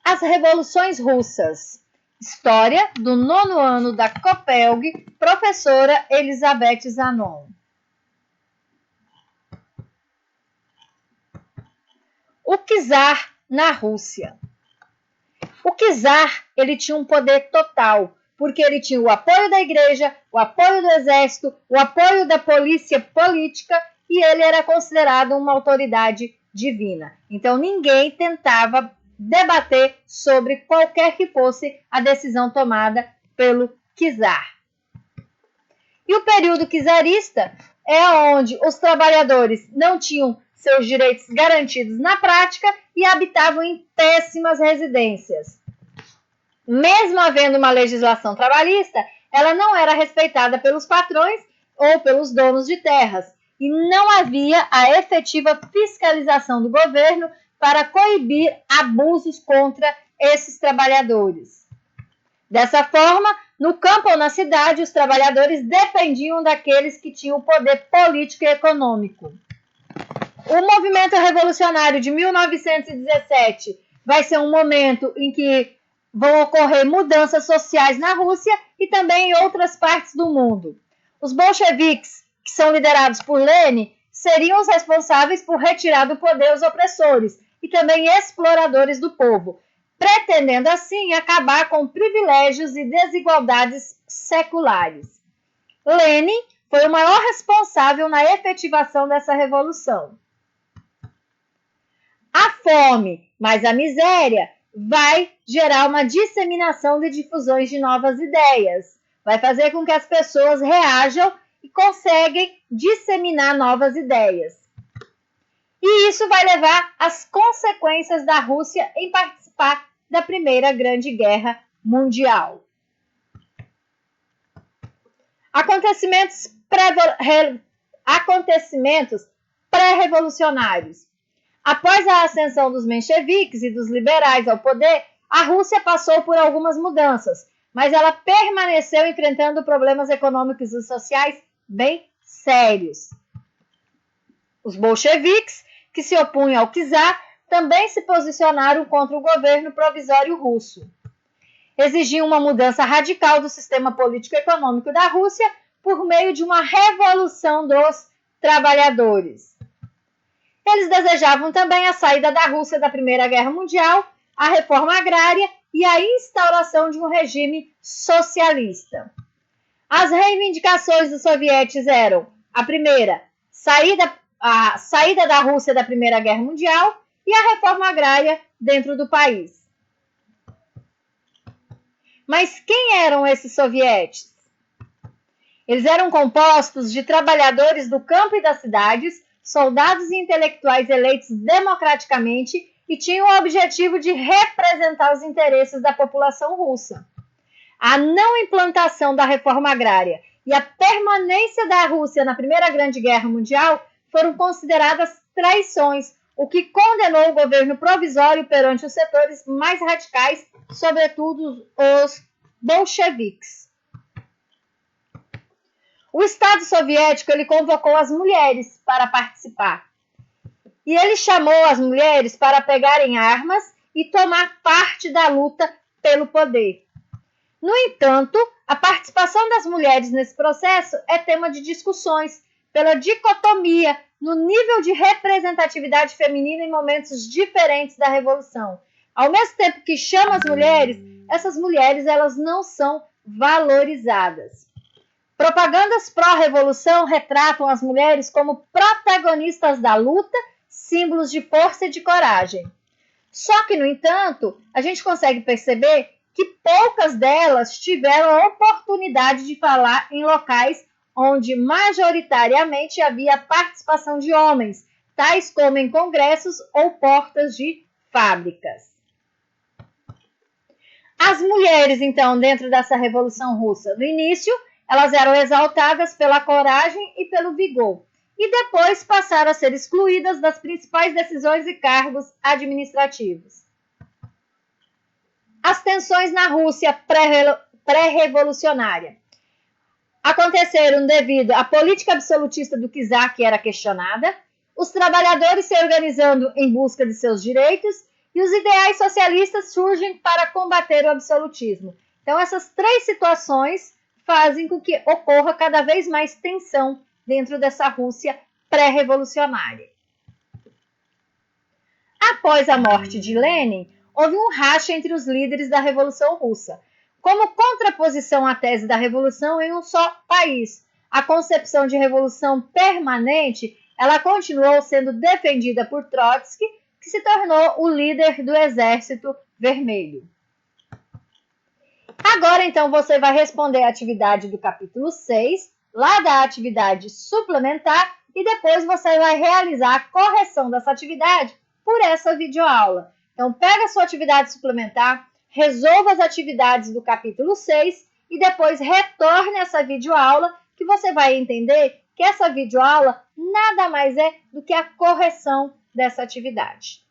As Revoluções Russas. História do 9º ano da COPELG, professora Elizabeth Zanon. O czar na Rússia. O czar, ele tinha um poder total, porque ele tinha o apoio da igreja, o apoio do exército, o apoio da polícia política e ele era considerado uma autoridade divina. Então ninguém tentava debater sobre qualquer que fosse a decisão tomada pelo czar. E o período czarista é onde os trabalhadores não tinham seus direitos garantidos na prática e habitavam em péssimas residências. Mesmo havendo uma legislação trabalhista, ela não era respeitada pelos patrões ou pelos donos de terras, e não havia a efetiva fiscalização do governo para coibir abusos contra esses trabalhadores. Dessa forma, no campo ou na cidade, os trabalhadores dependiam daqueles que tinham poder político e econômico. O movimento revolucionário de 1917 vai ser um momento em que vão ocorrer mudanças sociais na Rússia e também em outras partes do mundo. Os bolcheviques, que são liderados por Lenin, seriam os responsáveis por retirar do poder os opressores e também exploradores do povo, pretendendo assim acabar com privilégios e desigualdades seculares. Lenin foi o maior responsável na efetivação dessa revolução. A fome, mais a miséria, vai gerar uma disseminação de difusões de novas ideias. Vai fazer com que as pessoas reajam e conseguem disseminar novas ideias. E isso vai levar às consequências da Rússia em participar da Primeira Grande Guerra Mundial. Acontecimentos pré-revolucionários. Após a ascensão dos mencheviques e dos liberais ao poder, a Rússia passou por algumas mudanças, mas ela permaneceu enfrentando problemas econômicos e sociais bem sérios. Os bolcheviques, que se opunham ao czar, também se posicionaram contra o governo provisório russo. Exigiam uma mudança radical do sistema político-econômico da Rússia por meio de uma revolução dos trabalhadores. Eles desejavam também a saída da Rússia da Primeira Guerra Mundial, a reforma agrária e a instauração de um regime socialista. As reivindicações dos sovietes eram, a primeira, a saída da Rússia da Primeira Guerra Mundial e a reforma agrária dentro do país. Mas quem eram esses sovietes? Eles eram compostos de trabalhadores do campo e das cidades, soldados e intelectuais eleitos democraticamente e tinham o objetivo de representar os interesses da população russa. A não implantação da reforma agrária e a permanência da Rússia na Primeira Grande Guerra Mundial foram consideradas traições, o que condenou o governo provisório perante os setores mais radicais, sobretudo os bolcheviques. O Estado soviético ele convocou as mulheres para participar. E ele chamou as mulheres para pegarem armas e tomar parte da luta pelo poder. No entanto, a participação das mulheres nesse processo é tema de discussões pela dicotomia no nível de representatividade feminina em momentos diferentes da Revolução. Ao mesmo tempo que chama as mulheres, essas mulheres elas não são valorizadas. Propagandas pró-revolução retratam as mulheres como protagonistas da luta, símbolos de força e de coragem. Só que, no entanto, a gente consegue perceber que poucas delas tiveram a oportunidade de falar em locais onde majoritariamente havia participação de homens, tais como em congressos ou portas de fábricas. As mulheres, então, dentro dessa Revolução Russa, no início, elas eram exaltadas pela coragem e pelo vigor, e depois passaram a ser excluídas das principais decisões e cargos administrativos. As tensões na Rússia pré-revolucionária aconteceram devido à política absolutista do czar, que era questionada, os trabalhadores se organizando em busca de seus direitos e os ideais socialistas surgem para combater o absolutismo. Então, essas três situações fazem com que ocorra cada vez mais tensão dentro dessa Rússia pré-revolucionária. Após a morte de Lenin, houve um racha entre os líderes da Revolução Russa. Como contraposição à tese da revolução em um só país, a concepção de revolução permanente, ela continuou sendo defendida por Trotsky, que se tornou o líder do Exército Vermelho. Agora, então, você vai responder a atividade do capítulo 6, lá da atividade suplementar, e depois você vai realizar a correção dessa atividade por essa videoaula. Então, pega a sua atividade suplementar, resolva as atividades do capítulo 6 e depois retorne essa videoaula, que você vai entender que essa videoaula nada mais é do que a correção dessa atividade.